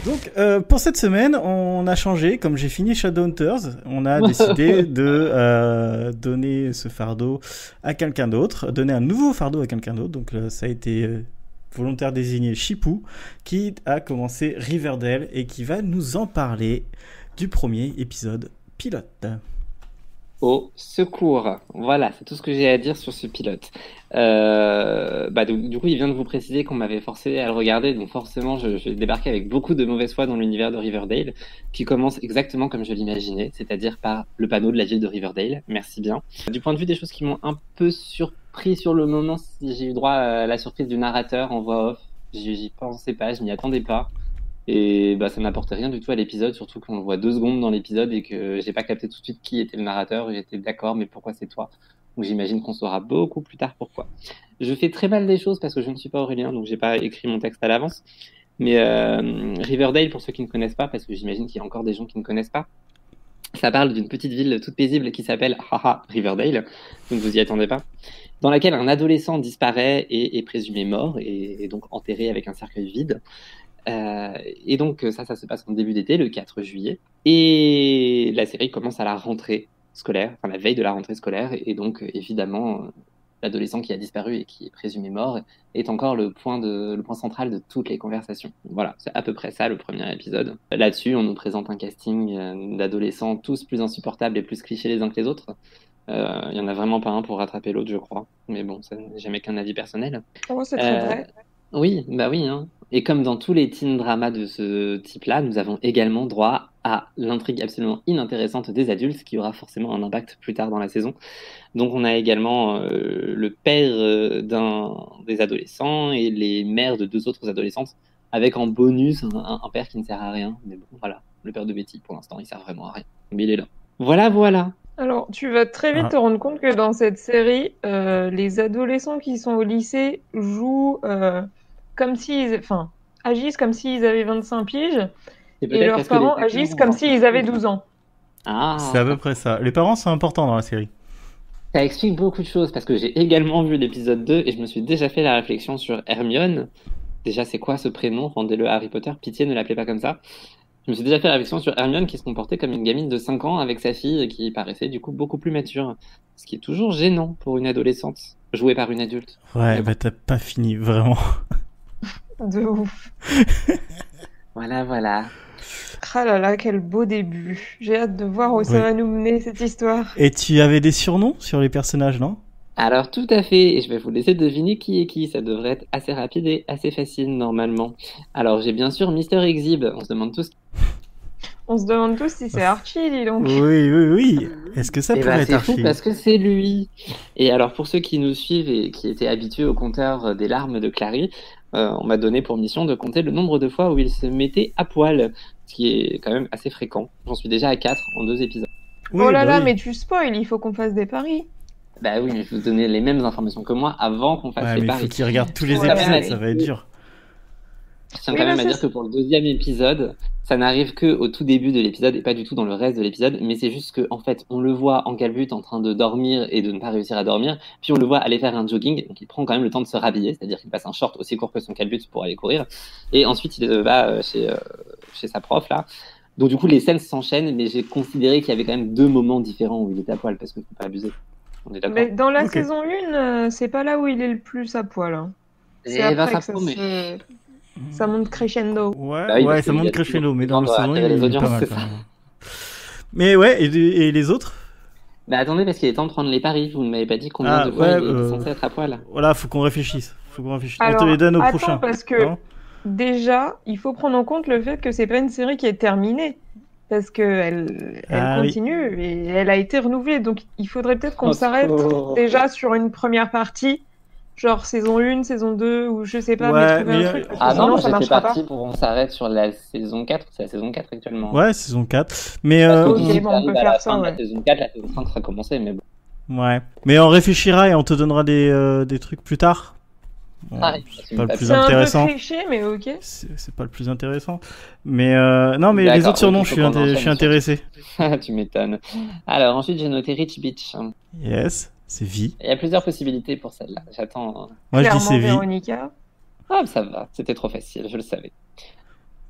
Donc, pour cette semaine, on a changé. Comme j'ai fini Shadowhunters, on a décidé de donner ce fardeau à quelqu'un d'autre, donner un nouveau fardeau à quelqu'un d'autre. Donc, ça a été volontaire désigné Chipou, qui a commencé Riverdale et qui va nous en parler du premier épisode pilote. Au secours. Voilà, c'est tout ce que j'ai à dire sur ce pilote. Du coup, il vient de vous préciser qu'on m'avait forcé à le regarder, donc forcément, je vais débarquer avec beaucoup de mauvaise foi dans l'univers de Riverdale, qui commence exactement comme je l'imaginais, c'est-à-dire par le panneau de la ville de Riverdale. Merci bien. Du point de vue des choses qui m'ont un peu surpris sur le moment, si j'ai eu droit à la surprise du narrateur en voix off, j'y pensais pas, je m'y attendais pas. Et ça n'apporte rien du tout à l'épisode, surtout qu'on le voit 2 secondes dans l'épisode et que j'ai pas capté tout de suite qui était le narrateur. J'étais d'accord, mais pourquoi c'est toi? Donc j'imagine qu'on saura beaucoup plus tard pourquoi. Je fais très mal des choses parce que je ne suis pas Aurélien, donc j'ai pas écrit mon texte à l'avance. Mais Riverdale, pour ceux qui ne connaissent pas, parce que j'imagine qu'il y a encore des gens qui ne connaissent pas, ça parle d'une petite ville toute paisible qui s'appelle Riverdale, donc vous y attendez pas, dans laquelle un adolescent disparaît et est présumé mort et donc enterré avec un cercueil vide. Et donc ça se passe en début d'été, le 4 juillet. Et la série commence à la rentrée scolaire, enfin la veille de la rentrée scolaire. Et donc évidemment, l'adolescent qui a disparu et qui est présumé mort est encore le point central de toutes les conversations. Voilà, c'est à peu près ça le premier épisode. Là-dessus, on nous présente un casting d'adolescents tous plus insupportables et plus clichés les uns que les autres. Il y en a vraiment pas un pour rattraper l'autre, je crois. Mais bon, ça n'est jamais qu'un avis personnel. Oh, c'est très vrai. Oui, oui, hein. Et comme dans tous les teen dramas de ce type-là, nous avons également droit à l'intrigue absolument inintéressante des adultes, qui aura forcément un impact plus tard dans la saison. Donc on a également le père d'un des adolescents et les mères de 2 autres adolescentes, avec en bonus un père qui ne sert à rien. Mais bon, voilà, le père de Betty, pour l'instant, il sert vraiment à rien. Mais il est là. Voilà. Alors, tu vas très vite te rendre compte que dans cette série, les adolescents qui sont au lycée jouent agissent comme s'ils avaient 25 piges, et leurs parents agissent comme s'ils avaient 12 ans. Ah. C'est à peu près ça. Les parents sont importants dans la série. Ça explique beaucoup de choses, parce que j'ai également vu l'épisode 2 et je me suis déjà fait la réflexion sur Hermione. Déjà, c'est quoi ce prénom? Rendez-le à Harry Potter. Pitié, ne l'appelez pas comme ça. Je me suis déjà fait la réflexion sur Hermione qui se comportait comme une gamine de 5 ans avec sa fille qui paraissait du coup beaucoup plus mature. Ce qui est toujours gênant pour une adolescente, jouée par une adulte. Ouais, t'as pas fini, vraiment. De ouf. Voilà. Ah là là, quel beau début. J'ai hâte de voir où ça va nous mener, cette histoire. Et tu avais des surnoms sur les personnages, non? Alors tout à fait, et je vais vous laisser deviner qui est qui, ça devrait être assez rapide et assez facile normalement. Alors j'ai bien sûr Mister Exhib, on se demande tous si c'est Archie, dis donc. Oui. Est-ce que ça pourrait être Archie? C'est fou parce que c'est lui. Et alors pour ceux qui nous suivent et qui étaient habitués au compteur des larmes de Clary, on m'a donné pour mission de compter le nombre de fois où il se mettait à poil, ce qui est quand même assez fréquent. J'en suis déjà à 4 en 2 épisodes. Oh là là, mais tu spoil, il faut qu'on fasse des paris. Bah oui, mais je vous donnais les mêmes informations que moi avant qu'on fasse les paris. Il faut qu'il regarde tous les épisodes, ça va être dur. Je tiens quand même à dire que pour le 2e épisode, ça n'arrive que au tout début de l'épisode et pas du tout dans le reste de l'épisode, mais c'est juste que en fait, on le voit en calbute en train de dormir et de ne pas réussir à dormir, puis on le voit aller faire un jogging, donc il prend quand même le temps de se rhabiller, c'est-à-dire qu'il passe un short aussi court que son calbute pour aller courir, et ensuite il va chez sa prof là. Donc du coup, les scènes s'enchaînent, mais j'ai considéré qu'il y avait quand même 2 moments différents où il était à poil, parce qu'il ne faut pas abuser. On est d'accord. Mais dans la saison 1, c'est pas là où il est le plus à poil. Hein. C'est après que ça monte crescendo. Ouais, ça monte crescendo, mais dans la saison 1, il est pas mal. Mais ouais, et les autres? Bah attendez, parce qu'il est temps de prendre les paris. Vous ne m'avez pas dit combien de fois il est censé être à poil. Voilà, faut qu'on réfléchisse. Alors, on te les donne au prochain. Parce que déjà, il faut prendre en compte le fait que c'est pas une série qui est terminée. Parce qu'elle continue et elle a été renouvelée. Donc il faudrait peut-être qu'on s'arrête déjà sur une première partie, genre saison 1, saison 2, ou je sais pas, mais trouver un truc. Ah non, j'étais parti pour qu'on s'arrête sur la saison 4, c'est la saison 4 actuellement. Ouais, saison 4. Mais on peut faire ça. La saison 4, la saison 5 sera commencée, mais bon. Ouais, mais on réfléchira et on te donnera des trucs plus tard. Bon, c'est pas le plus intéressant. C'est un peu cliché, mais ok. C'est pas le plus intéressant. Mais non, mais les autres surnoms, je suis intéressé. Tu m'étonnes. Alors ensuite, j'ai noté Rich Bitch. Yes, c'est Vi. Il y a plusieurs possibilités pour celle-là. J'attends. Moi, je dis c'est Vi. Véronica. Ah, ça va. C'était trop facile, je le savais.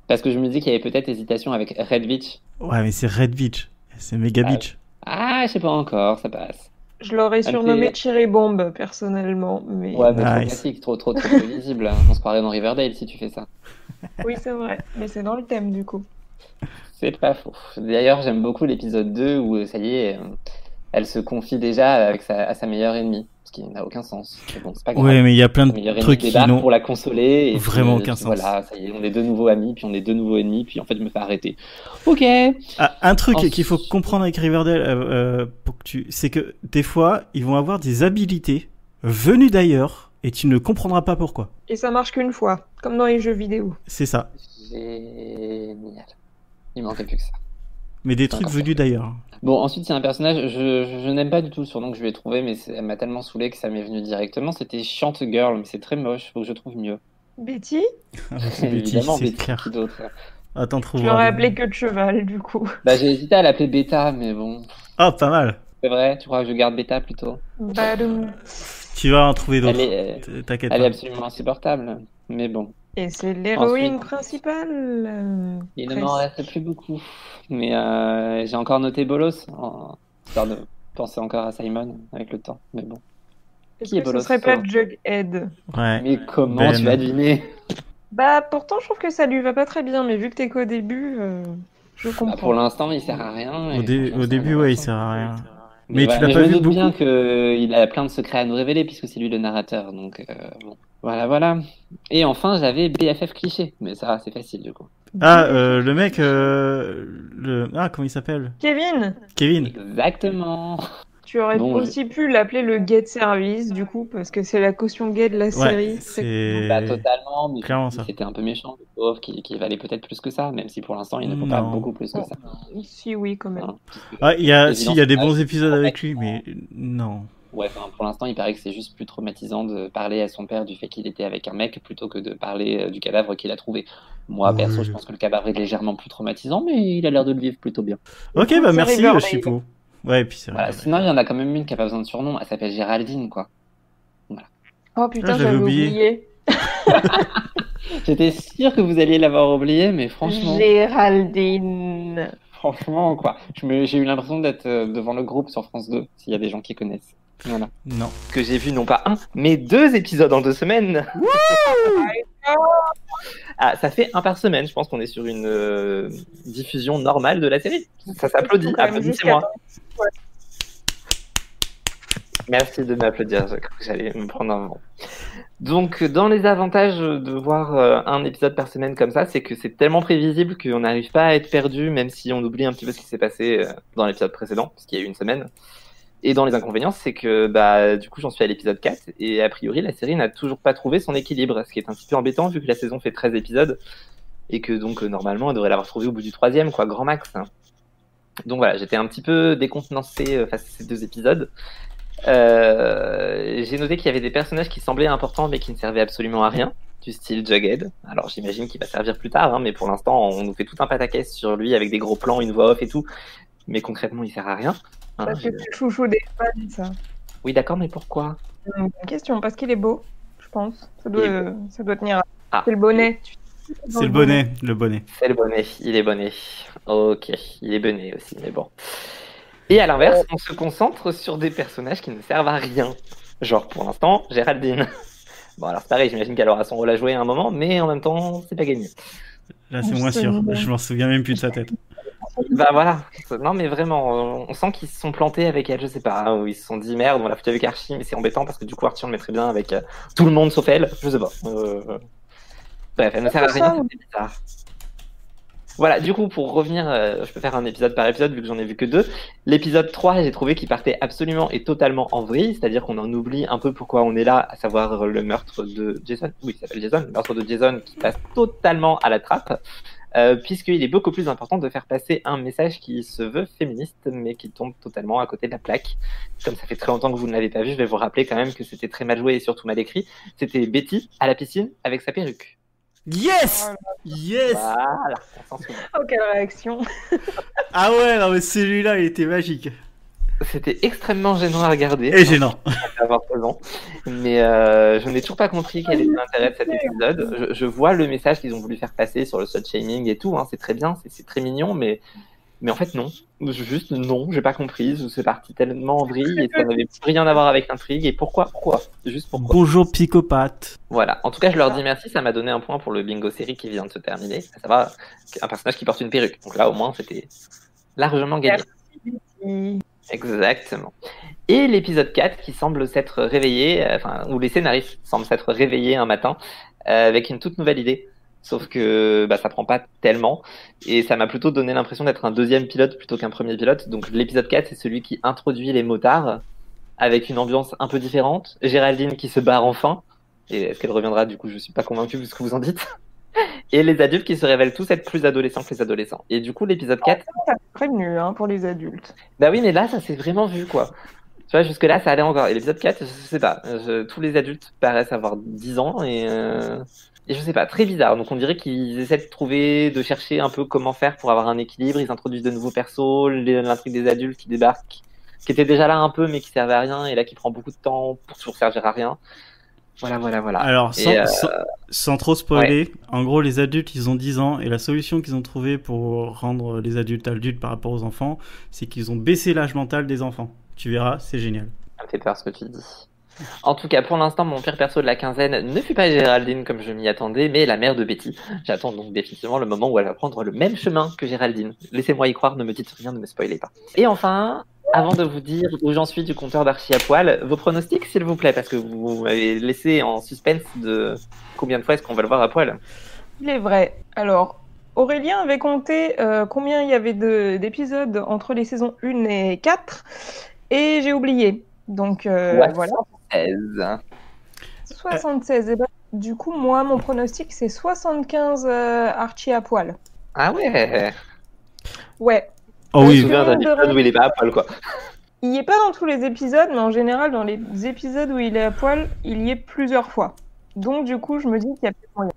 Parce que je me dis qu'il y avait peut-être hésitation avec Red Beach. Ouais, mais c'est Red Beach. C'est Mega Beach. Ah, je sais pas encore, ça passe. Je l'aurais surnommé Cherry Bomb, personnellement. Mais... Ouais, mais trop Nice. classique, trop prévisible. On se croirait dans Riverdale si tu fais ça. Oui, c'est vrai. Mais c'est dans le thème, du coup. C'est pas faux. D'ailleurs, j'aime beaucoup l'épisode 2 où, ça y est, elle se confie déjà à sa meilleure ennemie. Ce qui n'a aucun sens. Mais bon, c'est pas grave. Ouais, mais il y a plein Sa de meilleure trucs ennemie qui débarque n'ont pour la consoler. Et vraiment puis, aucun sens. Voilà, ça y est, on est deux nouveaux amis, puis on est deux nouveaux ennemis, puis en fait, je me fais arrêter. Ok. Ah, un truc Ensuite- qu'il faut comprendre avec Riverdale, c'est que des fois, ils vont avoir des habilités venues d'ailleurs et tu ne comprendras pas pourquoi. Et ça marche qu'une fois, comme dans les jeux vidéo. C'est ça. Génial. Il manquait plus que ça. Mais des trucs venus d'ailleurs. Bon, ensuite, il y a un personnage, je n'aime pas du tout le surnom que je lui ai trouvé, mais elle m'a tellement saoulé que ça m'est venu directement. C'était Chante Girl, mais c'est très moche, faut que je trouve mieux. Betty? Ah, c'est Betty, Évidemment, c'est Betty, clair. qui d'autre? Attends, Je trouve. l'aurais appelé queue de cheval, du coup. Bah, j'ai hésité à l'appeler Beta, mais bon. Ah, pas mal. C'est vrai, tu crois que je garde Beta plutôt? Badoum. Tu vas en trouver d'autres. Elle T'inquiète est pas. absolument insupportable, mais bon. Et c'est l'héroïne Ensuite. principale. Il ne presque. m'en reste plus beaucoup. Mais j'ai encore noté Bolos, histoire de penser encore à Simon avec le temps, mais bon. Est-ce Qui est que ce Bolos, serait pas ça Jughead? Ouais. Mais comment Ben. tu vas deviner? Bah, pourtant, je trouve que ça lui va pas très bien, mais vu que t'es qu'au début, je Bah, comprends. pour l'instant, il sert à rien. et franchement, Au c'est début, un ouais, il garçon. sert à rien. Mais Mais voilà, tu l'as mais pas je me vu doute beaucoup bien qu'il a plein de secrets à nous révéler puisque c'est lui le narrateur. Donc bon, voilà. Et enfin, j'avais BFF cliché, mais ça, c'est facile du coup. Ah, le mec, Ah, comment il s'appelle? Kevin, Kevin. Exactement. tu aurais Bon, aussi pu l'appeler le gay de service, du coup, parce que c'est la caution gay de la série. Ouais, c'est... Bah, totalement, mais clairement ça. c'était un peu méchant, le pauvre, qui valait peut-être plus que ça, même si pour l'instant, il ne faut pas Non. beaucoup plus que ça. Si, oui, quand même. Hein, puisque- Ah, il y a des Évidence, bons épisodes en avec fait, lui, mais non. Ouais, enfin, pour l'instant, il paraît que c'est juste plus traumatisant de parler à son père du fait qu'il était avec un mec plutôt que de parler du cadavre qu'il a trouvé. Moi, perso, Oui. je pense que le cadavre est légèrement plus traumatisant, mais il a l'air de le vivre plutôt bien. Ok, Écoute, bah c'est merci, Riverdale. Chipo. Ouais, et puis c'est vrai. Voilà. Sinon, il y en a quand même une qui a pas besoin de surnom. Elle s'appelle Géraldine, quoi. Oh putain, Ah, j'avais j'avais oublié. oublié. J'étais sûr que vous alliez l'avoir oublié, mais franchement, Géraldine. franchement, quoi. J'ai eu l'impression d'être devant le groupe sur France 2, s'il y a des gens qui connaissent. Voilà. Non. Que j'ai vu non pas un, mais 2 épisodes en 2 semaines. Ah, ça fait un par semaine. Je pense qu'on est sur une diffusion normale de la série. Ça s'applaudit. Quand même Applaudissez-moi. jusqu'à- Ouais. Merci de m'applaudir. Je crois que j'allais me prendre un moment. Donc, dans les avantages de voir un épisode par semaine comme ça, c'est que c'est tellement prévisible qu'on n'arrive pas à être perdu, même si on oublie un petit peu ce qui s'est passé dans l'épisode précédent, parce qu'il y a eu une semaine. Et dans les inconvénients, c'est que bah, du coup, j'en suis à l'épisode 4, et a priori, la série n'a toujours pas trouvé son équilibre, ce qui est un petit peu embêtant, vu que la saison fait 13 épisodes, et que donc, normalement, elle devrait l'avoir trouvé au bout du 3e, quoi, grand max. Hein. Donc voilà, j'étais un petit peu décontenancé face à ces 2 épisodes. J'ai noté qu'il y avait des personnages qui semblaient importants, mais qui ne servaient absolument à rien, du style Jughead. Alors j'imagine qu'il va servir plus tard, hein, mais pour l'instant, on nous fait tout un pataquès sur lui, avec des gros plans, une voix off et tout, mais concrètement, il sert à rien. Hein, Parce que c'est le chouchou des fans, ça. Oui, d'accord, mais pourquoi? Bonne question, parce qu'il est beau, je pense. Ça doit tenir. Ah. C'est le bonnet. C'est le bonnet, le bonnet. C'est le bonnet, il est bonnet. Ok, il est bonnet aussi, mais bon. Et à l'inverse, on se concentre sur des personnages qui ne servent à rien. Genre, pour l'instant, Géraldine. Bon, alors c'est pareil, j'imagine qu'elle aura son rôle à jouer à un moment, mais en même temps, c'est pas gagné. Là, c'est moins sûr. Je m'en souviens même plus de sa tête. Bah voilà. Non, mais vraiment, on sent qu'ils se sont plantés avec elle, je sais pas, ou ils se sont dit merde, on l'a foutu avec Archie, mais c'est embêtant parce que du coup, Archie, on le mettrait bien avec tout le monde sauf elle, je sais pas. Bref, elle ne sert à rien, c'est bizarre. Voilà, du coup, pour revenir, je peux faire un épisode par épisode vu que j'en ai vu que 2. L'épisode 3, j'ai trouvé qu'il partait absolument et totalement en vrille, c'est-à-dire qu'on en oublie un peu pourquoi on est là, à savoir le meurtre de Jason. Oui, il s'appelle Jason, le meurtre de Jason qui passe totalement à la trappe, puisqu'il est beaucoup plus important de faire passer un message qui se veut féministe, mais qui tombe totalement à côté de la plaque. Comme ça fait très longtemps que vous ne l'avez pas vu, je vais vous rappeler quand même que c'était très mal joué et surtout mal écrit. C'était Betty à la piscine avec sa perruque. Yes! Yes! Voilà, on s'en souvient. Oh, quelle réaction! Ah ouais, non mais celui-là, il était magique. C'était extrêmement gênant à regarder. Et gênant. Avoir 16 ans. Mais je n'ai toujours pas compris quel était l'intérêt de cet épisode. Je vois le message qu'ils ont voulu faire passer sur le slut-shaming et tout. Hein. C'est très bien, c'est très mignon, mais en fait, non. Juste non, j'ai pas compris. C'est parti tellement en vrille et ça n'avait plus rien à voir avec l'intrigue. Et pourquoi Juste pourquoi Bonjour, psychopathe. Voilà. En tout cas, je leur dis merci. Ça m'a donné un point pour le bingo série qui vient de se terminer. Ça va, un personnage qui porte une perruque. Donc là, au moins, c'était largement gagné. Merci. Exactement. Et l'épisode 4 qui semble s'être réveillé, où les scénaristes semblent s'être réveillés un matin avec une toute nouvelle idée. Sauf que ça prend pas tellement. Et ça m'a plutôt donné l'impression d'être un deuxième pilote plutôt qu'un premier pilote. Donc l'épisode 4, c'est celui qui introduit les motards avec une ambiance un peu différente. Géraldine qui se barre enfin. Et est-ce qu'elle reviendra? Du coup, je suis pas convaincu vu ce que vous en dites. Et les adultes qui se révèlent tous être plus adolescents que les adolescents. Et du coup, l'épisode 4... Ça prévenu pour les adultes. Bah oui, mais là, ça s'est vraiment vu, quoi. Tu vois, jusque-là, ça allait encore. Et l'épisode 4, je sais pas. Tous les adultes paraissent avoir 10 ans et je sais pas, très bizarre. Donc on dirait qu'ils essaient de chercher un peu comment faire pour avoir un équilibre. Ils introduisent de nouveaux persos, l'intrigue des adultes qui débarquent, qui était déjà là un peu, mais qui servait à rien, et là qui prend beaucoup de temps pour toujours servir à rien. Voilà. Alors, sans trop spoiler, en gros, les adultes, ils ont 10 ans, et la solution qu'ils ont trouvée pour rendre les adultes par rapport aux enfants, c'est qu'ils ont baissé l'âge mental des enfants. Tu verras, c'est génial. Ça me fait peur ce que tu dis. En tout cas, pour l'instant, mon pire perso de la quinzaine ne fut pas Géraldine comme je m'y attendais, mais la mère de Betty. J'attends donc définitivement le moment où elle va prendre le même chemin que Géraldine. Laissez-moi y croire, ne me dites rien, ne me spoilez pas. Et enfin... Avant de vous dire où j'en suis du compteur d'Archie à poil, vos pronostics, s'il vous plaît, parce que vous m'avez laissé en suspense de combien de fois est-ce qu'on va le voir à poil. Il est vrai. Alors, Aurélien avait compté combien il y avait d'épisodes entre les saisons 1 et 4, et j'ai oublié. Donc, voilà. 76. 76. Et ben, du coup, moi, mon pronostic, c'est 75 Archie à poil. Ah ouais. Ouais. Oh oui. Je me souviens d'un épisode où il est pas à poil, quoi. Il y est pas dans tous les épisodes, mais en général, dans les épisodes où il est à poil, il y est plusieurs fois. Donc, du coup, je me dis qu'il y a peut-être moyen.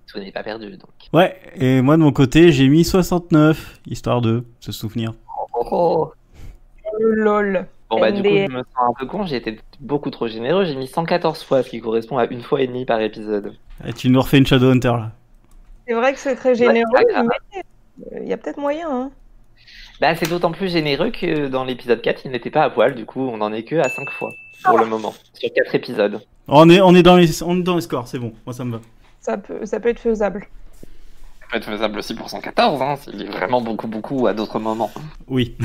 Tout n'est pas perdu, donc. Ouais, et moi, de mon côté, j'ai mis 69, histoire de se souvenir. Oh. Lol. Bon, du coup, je me sens un peu con, j'ai été beaucoup trop généreux, j'ai mis 114 fois, ce qui correspond à 1 fois et demie par épisode. Et tu nous refais une Shadowhunter, là. C'est vrai que c'est très généreux, mais il y a peut-être moyen, hein. C'est d'autant plus généreux que dans l'épisode 4, il n'était pas à poil, du coup, on en est que à 5 fois, pour le moment, sur 4 épisodes. On est dans les scores, c'est bon, moi ça me va. Ça peut être faisable. Ça peut être faisable aussi pour 114, hein, s'il est vraiment beaucoup à d'autres moments. Oui.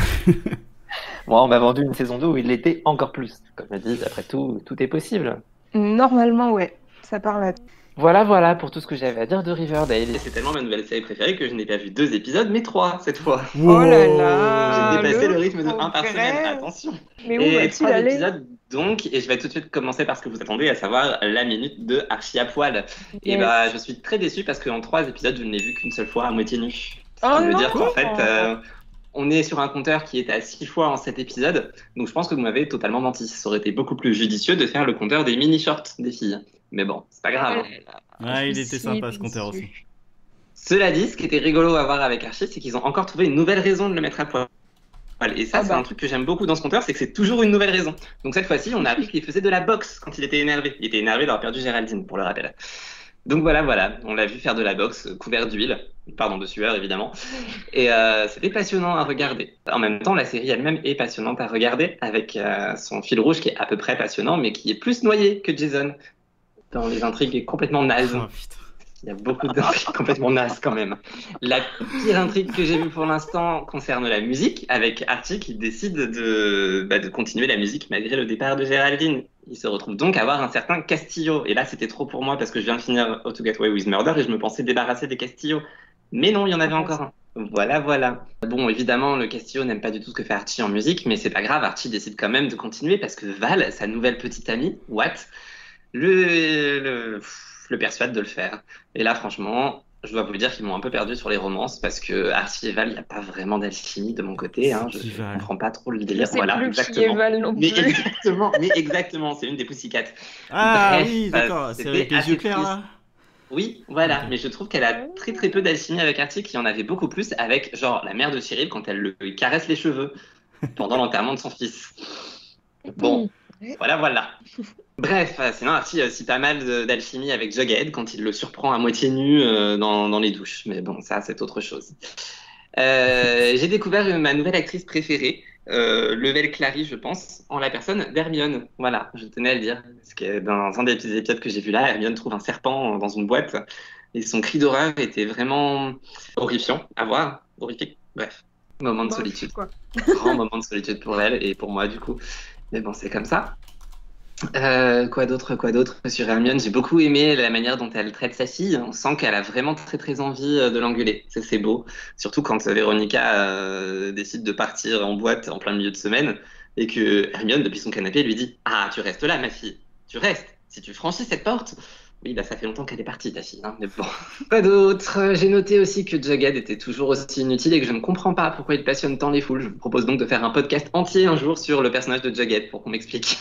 Moi, on m'a vendu une saison 2 où il l'était encore plus. Comme je dis, après tout est possible. Normalement, ouais, ça parle à... Voilà pour tout ce que j'avais à dire de Riverdale. C'est tellement ma nouvelle série préférée que je n'ai pas vu 2 épisodes, mais 3 cette fois. Oh là là. J'ai dépassé le rythme de 1 par semaine, attention. Mais où va-t-il aller ? Épisodes donc, et je vais tout de suite commencer par ce que vous attendez, à savoir la minute de Archie à poil. Et je suis très déçu parce qu'en 3 épisodes, je ne l'ai vu qu'une seule fois à moitié nu. Ça veut dire qu'en fait, on est sur un compteur qui est à 6 fois en 7 épisodes, donc je pense que vous m'avez totalement menti. Ça aurait été beaucoup plus judicieux de faire le compteur des mini-shorts des filles. Mais bon, c'est pas grave. Il était sympa ce compteur aussi. Cela dit, ce qui était rigolo à voir avec Archie, c'est qu'ils ont encore trouvé une nouvelle raison de le mettre à poil. Et ça, c'est un truc que j'aime beaucoup dans ce compteur, c'est que c'est toujours une nouvelle raison. Donc cette fois-ci, on a appris qu'il faisait de la boxe quand il était énervé. Il était énervé d'avoir perdu Géraldine, pour le rappel. Donc voilà, on l'a vu faire de la boxe, couvert d'huile, de sueur évidemment, et c'était passionnant à regarder. En même temps, la série elle-même est passionnante à regarder, avec son fil rouge qui est à peu près passionnant, mais qui est plus noyé que Jason, dans les intrigues complètement nazes. Il y a beaucoup d'intrigues complètement nazes quand même. La pire intrigue que j'ai vue pour l'instant concerne la musique, avec Archie qui décide de continuer la musique malgré le départ de Géraldine. Il se retrouve donc à avoir un certain Castillo. Et là, c'était trop pour moi parce que je viens de finir How to Get Away with Murder et je me pensais débarrasser des Castillo. Mais non, il y en avait encore un. Voilà. Bon, évidemment, le Castillo n'aime pas du tout ce que fait Archie en musique, mais c'est pas grave, Archie décide quand même de continuer parce que Val, sa nouvelle petite amie, le persuade de le faire. Et là, franchement, je dois vous dire qu'ils m'ont un peu perdu sur les romances parce que Archie et Val, il n'y a pas vraiment d'alchimie de mon côté. Hein. Je ne comprends pas trop le délire. Voilà, exactement. Mais exactement, c'est une des Pussycats. Bref, oui, d'accord, c'est avec les yeux clairs là. Oui, voilà, mais je trouve qu'elle a très peu d'alchimie avec Archie, qui en avait beaucoup plus avec, genre, la mère de Cyril quand elle lui caresse les cheveux. pendant l'enterrement de son fils. Bon, voilà. Bref, sinon Archie a aussi pas mal d'alchimie avec Jughead quand il le surprend à moitié nu dans les douches. Mais bon, ça, c'est autre chose. J'ai découvert ma nouvelle actrice préférée, Level Clary, je pense, en la personne d'Hermione. Voilà, je tenais à le dire. Parce que dans un des petits épisodes que j'ai vu là, Hermione trouve un serpent dans une boîte. Et son cri d'horreur était vraiment horrifiant à voir. Horrifique. Bref, moment de solitude. Grand moment de solitude pour elle et pour moi, du coup. Mais bon, c'est comme ça. Quoi d'autre sur Hermione? J'ai beaucoup aimé la manière dont elle traite sa fille. On sent qu'elle a vraiment très très envie de l'engueuler. Ça, c'est beau. Surtout quand Véronica décide de partir en boîte en plein milieu de semaine et que Hermione, depuis son canapé, lui dit: Ah, tu restes là, ma fille. Tu restes. Si tu franchis cette porte... Oui, bah ça fait longtemps qu'elle est partie, ta fille. Hein, mais bon. Quoi d'autre? J'ai noté aussi que Jughead était toujours aussi inutile et que je ne comprends pas pourquoi il passionne tant les foules. Je vous propose donc de faire un podcast entier un jour sur le personnage de Jughead pour qu'on m'explique.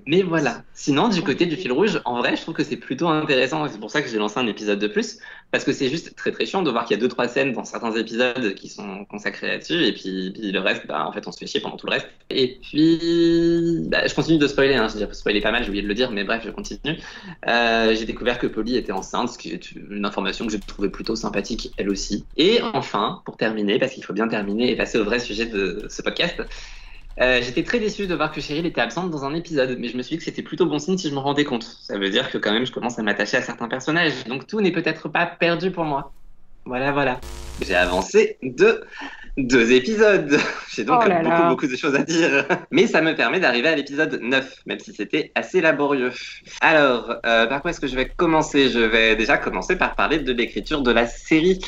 Mais voilà. Sinon, du côté du fil rouge, en vrai, je trouve que c'est plutôt intéressant. Et c'est pour ça que j'ai lancé un épisode de plus. Parce que c'est juste très très chiant de voir qu'il y a 2-3 scènes dans certains épisodes qui sont consacrées là-dessus. Et puis le reste, en fait, on se fait chier pendant tout le reste. Et puis, je continue de spoiler. Hein. Je spoiler pas mal, j'ai oublié de le dire, mais bref, je continue. J'ai découvert que Polly était enceinte, ce qui est une information que j'ai trouvée plutôt sympathique, elle aussi. Et enfin, pour terminer, parce qu'il faut bien terminer et passer au vrai sujet de ce podcast, j'étais très déçu de voir que Cheryl était absente dans un épisode, mais je me suis dit que c'était plutôt bon signe si je me rendais compte. Ça veut dire que quand même je commence à m'attacher à certains personnages, donc tout n'est peut-être pas perdu pour moi. Voilà. J'ai avancé de 2 épisodes. J'ai donc beaucoup de choses à dire. Mais ça me permet d'arriver à l'épisode 9, même si c'était assez laborieux. Alors, par quoi est-ce que je vais commencer? Je vais déjà commencer par parler de l'écriture de la série,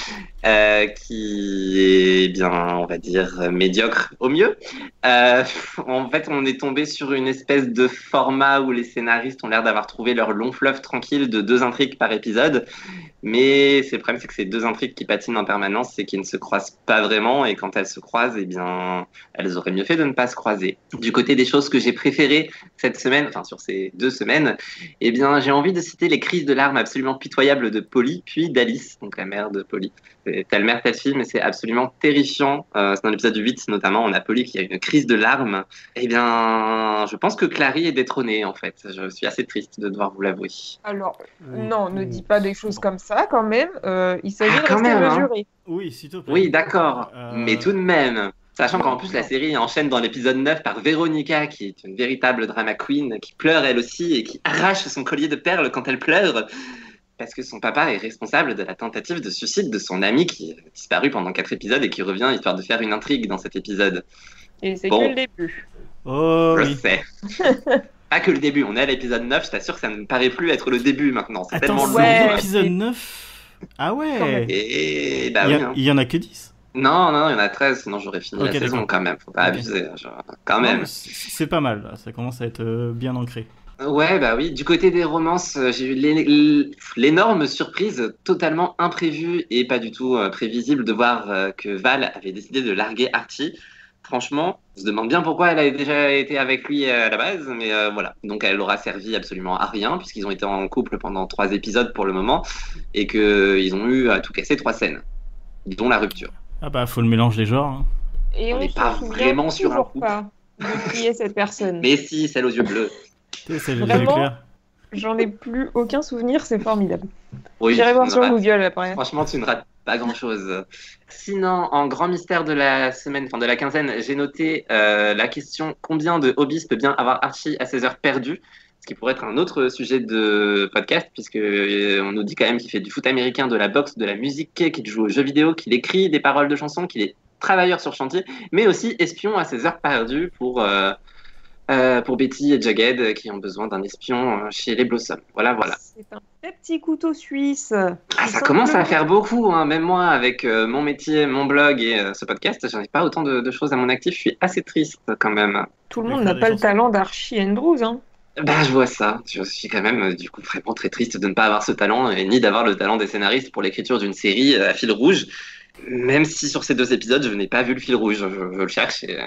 qui est bien, on va dire, médiocre au mieux. En fait, on est tombé sur une espèce de format où les scénaristes ont l'air d'avoir trouvé leur long fleuve tranquille de 2 intrigues par épisode. Mais le problème, c'est que ces 2 intrigues qui patinent en permanence, c'est qu'ils ne se croisent pas vraiment. Et quand elles se croisent, eh bien, elles auraient mieux fait de ne pas se croiser. Du côté des choses que j'ai préférées cette semaine, enfin sur ces 2 semaines, eh bien, j'ai envie de citer les crises de larmes absolument pitoyables de Polly, puis d'Alice, donc la mère de Polly. C'est telle mère, telle fille, mais c'est absolument terrifiant. C'est dans l'épisode 8, notamment, on a Polly qui a une crise de larmes. Eh bien, je pense que Clary est détrônée, en fait. Je suis assez triste de devoir vous l'avouer. Alors, non, ne dis pas des choses comme ça, quand même. Il s'agit de rester mesuré. Oui, s'il te plaît. Oui, d'accord. Mais tout de même... Sachant qu'en plus, la série enchaîne dans l'épisode 9 par Véronica, qui est une véritable drama queen, qui pleure elle aussi et qui arrache son collier de perles quand elle pleure, parce que son papa est responsable de la tentative de suicide de son ami qui a disparu pendant 4 épisodes et qui revient histoire de faire une intrigue dans cet épisode. Et c'est que le début. Oh, je sais. Pas que le début, on est à l'épisode 9, je t'assure que ça ne me paraît plus être le début maintenant. C'est tellement long. L'épisode 9 Ah ouais. Et bah oui. Il y en a que 10. Non, il y en a 13, sinon j'aurais fini la saison quand même. Faut pas abuser, quand même. C'est pas mal, là. Ça commence à être bien ancré. Ouais, bah oui. Du côté des romances, j'ai eu l'énorme surprise totalement imprévue et pas du tout prévisible de voir que Val avait décidé de larguer Archie. Franchement, on se demande bien pourquoi elle a déjà été avec lui à la base, mais voilà. Donc elle aura servi absolument à rien, puisqu'ils ont été en couple pendant 3 épisodes pour le moment, et qu'ils ont eu à tout casser 3 scènes, dont la rupture. Ah bah, faut le mélange des genres. Hein. Et on n'est pas vraiment sur un couple. Pas de prier cette personne. Mais si, celle aux yeux bleus. Celle aux yeux clairs. J'en ai plus aucun souvenir, c'est formidable. Oui, j'irai voir sur Google après. Franchement, tu ne rates pas grand-chose. Sinon, en grand mystère de la semaine, enfin de la quinzaine, j'ai noté la question combien de hobbies peut bien avoir Archie à ses heures perdues, ce qui pourrait être un autre sujet de podcast, puisque on nous dit quand même qu'il fait du foot américain, de la boxe, de la musique, qu'il joue aux jeux vidéo, qu'il écrit des paroles de chansons, qu'il est travailleur sur chantier, mais aussi espion à ses heures perdues pour Betty et Jughead qui ont besoin d'un espion chez les Blossoms. Voilà. C'est un petit couteau suisse. Ça commence à faire beaucoup, hein. Même moi, avec mon métier, mon blog et ce podcast, j'en ai pas autant de choses à mon actif. Je suis assez triste quand même. Tout le monde n'a pas le talent d'Archie Andrews, hein. Bah, je vois ça. Je suis quand même, du coup, vraiment très triste de ne pas avoir ce talent, et ni d'avoir le talent des scénaristes pour l'écriture d'une série à fil rouge. Même si sur ces 2 épisodes, je n'ai pas vu le fil rouge, je le cherche. Et,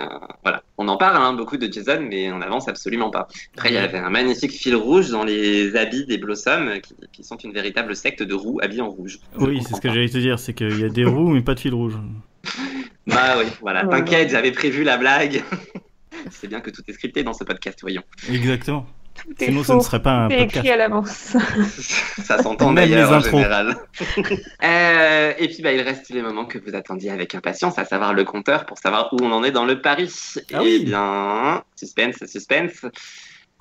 voilà. On en parle beaucoup de Jason, mais on n'avance absolument pas. Après, il y avait un magnifique fil rouge dans les habits des Blossoms, qui sont une véritable secte de roux habillés en rouge. Oui, c'est ce que j'allais te dire, c'est qu'il y a des roux, mais pas de fil rouge. Bah oui, voilà. T'inquiète, j'avais prévu la blague. C'est bien que tout est scripté dans ce podcast, voyons. Exactement. Sinon, ce ne serait pas un podcast. écrit à l'avance. Ça s'entend d'ailleurs en général. Et puis, il reste les moments que vous attendiez avec impatience, à savoir le compteur pour savoir où on en est dans le pari. Bien, suspense.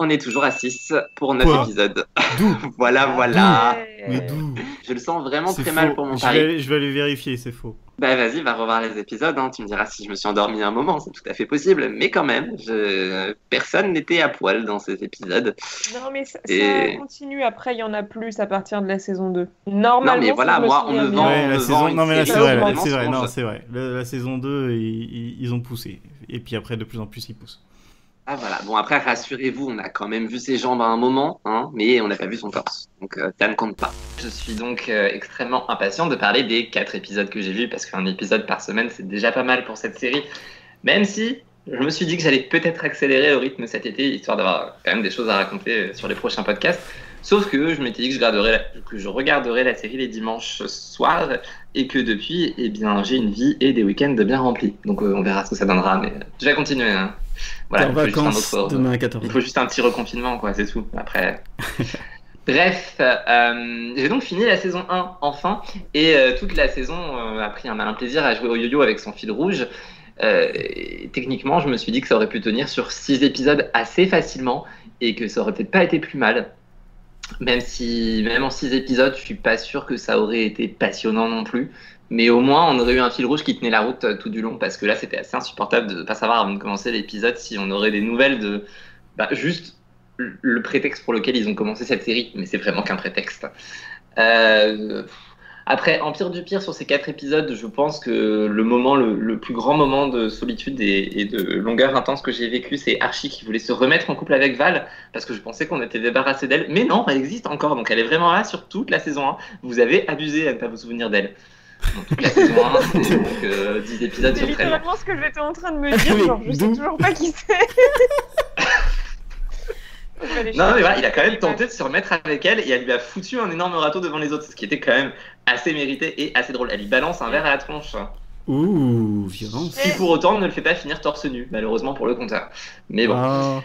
On est toujours à 6 pour 9 épisodes. Voilà. Mais d'où ? Je le sens vraiment très mal pour mon pari. Je vais aller vérifier, c'est faux. Vas-y, va revoir les épisodes. Tu me diras si je me suis endormi un moment, c'est tout à fait possible. Mais quand même, personne n'était à poil dans ces épisodes. Non, mais ça continue. Après, il y en a plus à partir de la saison 2. Normalement, non, mais voilà, moi, on me vend. Non, mais là, c'est vrai. Non, c'est vrai. La saison 2, ils ont poussé. Et puis après, de plus en plus, ils poussent. Ah voilà, bon après rassurez-vous, on a quand même vu ses jambes à un moment, mais on n'a pas vu son torse, donc ça ne compte pas. Je suis donc extrêmement impatient de parler des 4 épisodes que j'ai vus, parce qu'un épisode par semaine c'est déjà pas mal pour cette série, même si je me suis dit que j'allais peut-être accélérer le rythme cet été, histoire d'avoir quand même des choses à raconter sur les prochains podcasts, sauf que je m'étais dit que je regarderais la série les dimanches soirs, et que depuis, j'ai une vie et des week-ends bien remplis, donc on verra ce que ça donnera, mais je vais continuer. Voilà, il faut juste un petit reconfinement, quoi, c'est tout. Après. Bref, j'ai donc fini la saison 1 enfin, et toute la saison a pris un malin plaisir à jouer au yo-yo avec son fil rouge. Techniquement, je me suis dit que ça aurait pu tenir sur 6 épisodes assez facilement, et que ça aurait peut-être pas été plus mal. Même en 6 épisodes, je suis pas sûr que ça aurait été passionnant non plus. Mais au moins, on aurait eu un fil rouge qui tenait la route tout du long, parce que là, c'était assez insupportable de ne pas savoir avant de commencer l'épisode si on aurait des nouvelles de juste le prétexte pour lequel ils ont commencé cette série. Mais c'est vraiment qu'un prétexte. Après, en pire du pire, sur ces 4 épisodes, je pense que le plus grand moment de solitude et de longueur intense que j'ai vécu, c'est Archie qui voulait se remettre en couple avec Val, parce que je pensais qu'on était débarrassé d'elle. Mais non, elle existe encore, donc elle est vraiment là sur toute la saison 1. Vous avez abusé à ne pas vous souvenir d'elle. Dans toute la saison 1, c'est donc 10 épisodes sur 13. C'est littéralement ce que j'étais en train de me dire, genre je sais toujours pas qui c'est. Non mais voilà, il a quand même tenté de se remettre avec elle et elle lui a foutu un énorme râteau devant les autres, ce qui était quand même assez mérité et assez drôle. Elle lui balance un verre à la tronche. Ouh, violence. Qui pour autant ne le fait pas finir torse nu, malheureusement pour le compteur. Mais bon.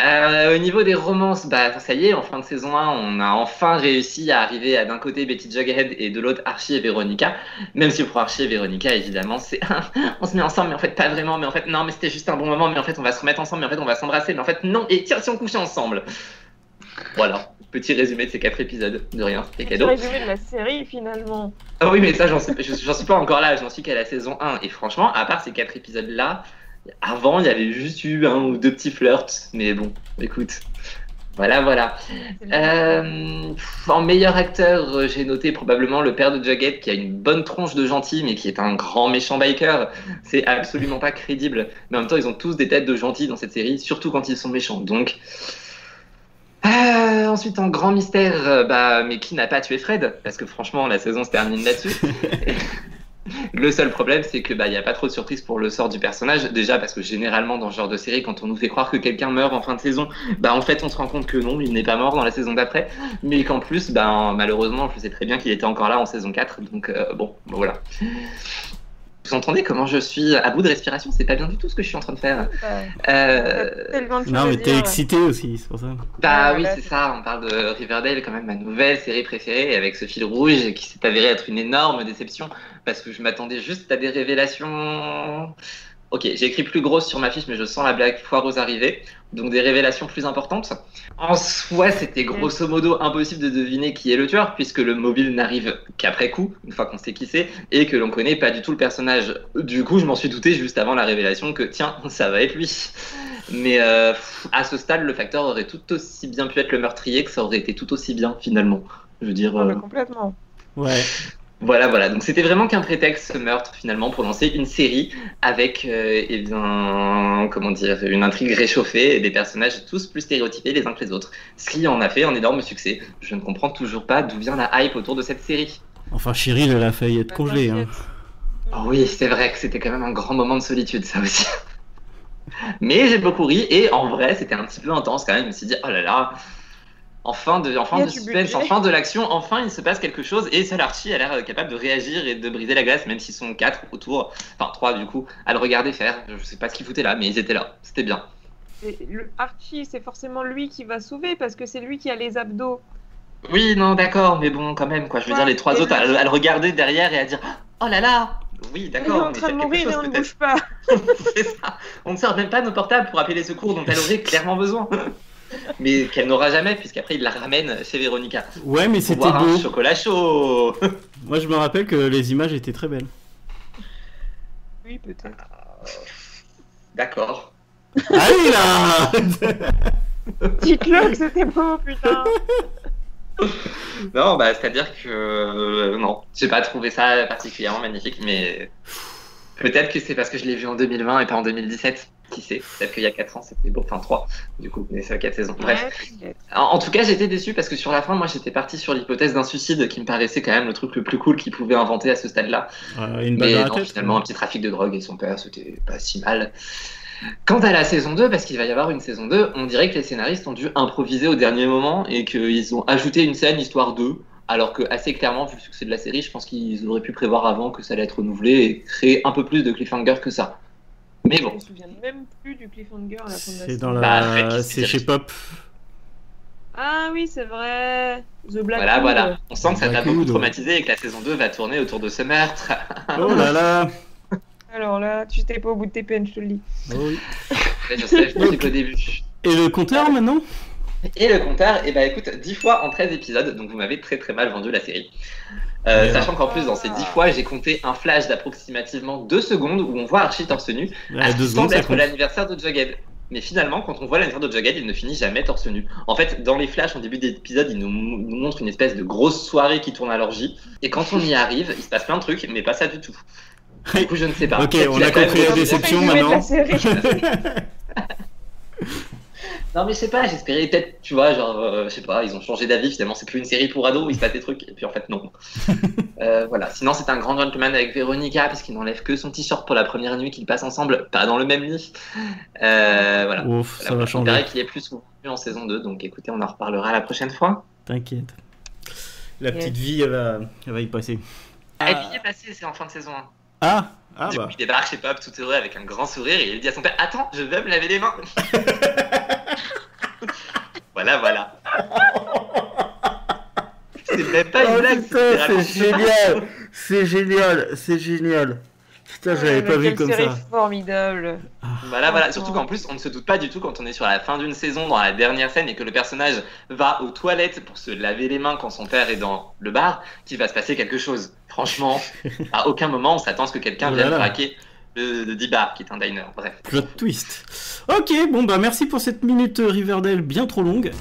Au niveau des romances, ça y est, en fin de saison 1, on a enfin réussi à arriver à d'un côté Betty Jughead et de l'autre Archie et Veronica. Même si pour Archie et Veronica, évidemment, c'est on se met ensemble, mais en fait pas vraiment, mais en fait non, mais c'était juste un bon moment, mais en fait on va se remettre ensemble, mais en fait on va s'embrasser, mais en fait non, et tiens si on couchait ensemble. Voilà, petit résumé de ces 4 épisodes, de rien, c'est cadeau. Petit résumé de la série finalement. Ah oui, mais ça j'en suis pas encore là, j'en suis qu'à la saison 1, et franchement, à part ces 4 épisodes-là, avant, il y avait juste eu 1 ou 2 petits flirts, mais bon, écoute, voilà. En meilleur acteur, j'ai noté probablement le père de Jughead qui a une bonne tronche de gentil, mais qui est un grand méchant biker. C'est absolument pas crédible. Mais en même temps, ils ont tous des têtes de gentils dans cette série, surtout quand ils sont méchants. Donc, ensuite, en grand mystère, mais qui n'a pas tué Fred? Parce que franchement, la saison se termine là-dessus. Le seul problème, c'est que y a pas trop de surprise pour le sort du personnage. Déjà parce que généralement dans ce genre de série, quand on nous fait croire que quelqu'un meurt en fin de saison, en fait on se rend compte que non, il n'est pas mort dans la saison d'après, mais qu'en plus, malheureusement, je sais très bien qu'il était encore là en saison 4. Donc voilà. Vous entendez comment je suis à bout de respiration? C'est pas bien du tout ce que je suis en train de faire. Non, mais t'es excité aussi, c'est pour ça. Oui, c'est ça. On parle de Riverdale, quand même ma nouvelle série préférée, avec ce fil rouge qui s'est avéré être une énorme déception parce que je m'attendais juste à des révélations. Ok, j'ai écrit plus grosse sur ma fiche, mais je sens la blague foireuse arriver. Donc des révélations plus importantes. En soi, c'était grosso modo impossible de deviner qui est le tueur, puisque le mobile n'arrive qu'après coup, une fois qu'on sait qui c'est, et que l'on connaît pas du tout le personnage. Du coup, je m'en suis douté juste avant la révélation que tiens, ça va être lui. Mais à ce stade, le facteur aurait tout aussi bien pu être le meurtrier que ça aurait été tout aussi bien finalement. Je veux dire. Complètement. Ouais. Voilà. Donc c'était vraiment qu'un prétexte, ce meurtre, finalement, pour lancer une série avec, une intrigue réchauffée et des personnages tous plus stéréotypés les uns que les autres. Ce qui en a fait un énorme succès. Je ne comprends toujours pas d'où vient la hype autour de cette série. Enfin, Cheryl, elle a failli être congelée. Oh oui, c'est vrai que c'était quand même un grand moment de solitude, ça aussi. Mais j'ai beaucoup ri, et en vrai, c'était un petit peu intense quand même. Je me suis dit, oh là là. En fin de suspense, en fin de l'action, enfin il se passe quelque chose et seul Archie a l'air capable de réagir et de briser la glace, même s'ils sont 4 autour, enfin 3 du coup, à le regarder faire. Je sais pas ce qu'ils foutaient là, mais ils étaient là, c'était bien. Archie, c'est forcément lui qui va sauver parce que c'est lui qui a les abdos. Oui, non, d'accord, mais bon, quand même, quoi. Je veux dire, les 3 autres à le regarder derrière et à dire « Oh là là !» Oui, d'accord. Il est en train de mourir et on ne bouge pas. C'est ça. On ne sort même pas nos portables pour appeler les secours dont elle aurait clairement besoin. Mais qu'elle n'aura jamais, puisqu'après il la ramène chez Véronica. Ouais, mais c'était beau. Un chocolat chaud. Moi, je me rappelle que les images étaient très belles. Oui, peut-être. D'accord. Allez là. Dites-le que c'était beau, putain. Non, bah, c'est-à-dire que non, j'ai pas trouvé ça particulièrement magnifique, mais peut-être que c'est parce que je l'ai vu en 2020 et pas en 2017. Qui sait, peut-être qu'il y a 4 ans c'était beau, enfin 3 du coup, mais c'est 4 saisons. Bref. Ouais. En tout cas, j'étais déçu parce que sur la fin, moi j'étais parti sur l'hypothèse d'un suicide qui me paraissait quand même le truc le plus cool qu'il pouvait inventer à ce stade-là. Mais non, finalement, un petit trafic de drogue et son père, c'était pas si mal. Quant à la saison 2, parce qu'il va y avoir une saison 2, on dirait que les scénaristes ont dû improviser au dernier moment et qu'ils ont ajouté une scène histoire d'eux, alors que assez clairement, vu le succès de la série, je pense qu'ils auraient pu prévoir avant que ça allait être renouvelé et créer un peu plus de cliffhanger que ça. Mais bon. Je me souviens même plus du cliffhanger à la fin de la C'est saison. dans c'est chez Pop. Ah oui, c'est vrai. The Black Voilà. On sent que ça t'a beaucoup traumatisé et que la saison 2 va tourner autour de ce meurtre. Oh là là. Alors là, tu t'es pas au bout de tes peines, je te le dis. Oh oui. Je sais, je me dis qu'au début. Et le compteur maintenant? Et le compteur, et bah écoute, 10 fois en 13 épisodes, donc vous m'avez très très mal vendu la série. Sachant qu'en plus, dans ces 10 fois, j'ai compté un flash d'approximativement 2 secondes où on voit Archie torse nu, à ce qui semble être l'anniversaire de Jughead. Mais finalement, quand on voit l'anniversaire de Jughead, il ne finit jamais torse nu. En fait, dans les flashs, en début d'épisode, il nous montre une espèce de grosse soirée qui tourne à l'orgie. Et quand on y arrive, il se passe plein de trucs, mais pas ça du tout. Du coup, je ne sais pas. Ok, on a compris la déception maintenant. Non, mais je sais pas, j'espérais peut-être, tu vois, genre, je sais pas, ils ont changé d'avis, finalement, c'est plus une série pour ados où il se passe des trucs, et puis en fait, non. Voilà, sinon, c'est un grand gentleman avec Véronica, parce qu'il n'enlève que son t-shirt pour la première nuit qu'ils passent ensemble, pas dans le même lit. Voilà. Ouf, ça va changer. On dirait qu'il est plus souvent en saison 2, donc écoutez, on en reparlera la prochaine fois. T'inquiète. La petite vie, elle va y passer. Elle y est passée, c'est en fin de saison 1. Du coup, il débarque chez Pop tout heureux avec un grand sourire et il dit à son père: Attends, je vais me laver les mains. Voilà. C'est même pas une blague. C'est génial. Putain, j'avais pas vu comme ça. Série formidable. Voilà. Surtout qu'en plus, on ne se doute pas du tout quand on est sur la fin d'une saison, dans la dernière scène, et que le personnage va aux toilettes pour se laver les mains quand son père est dans le bar, qu'il va se passer quelque chose. Franchement, à aucun moment on s'attend à ce que quelqu'un vienne braquer le D-Bar, qui est un diner. Bref. Plot twist. Ok, bon bah merci pour cette minute Riverdale bien trop longue.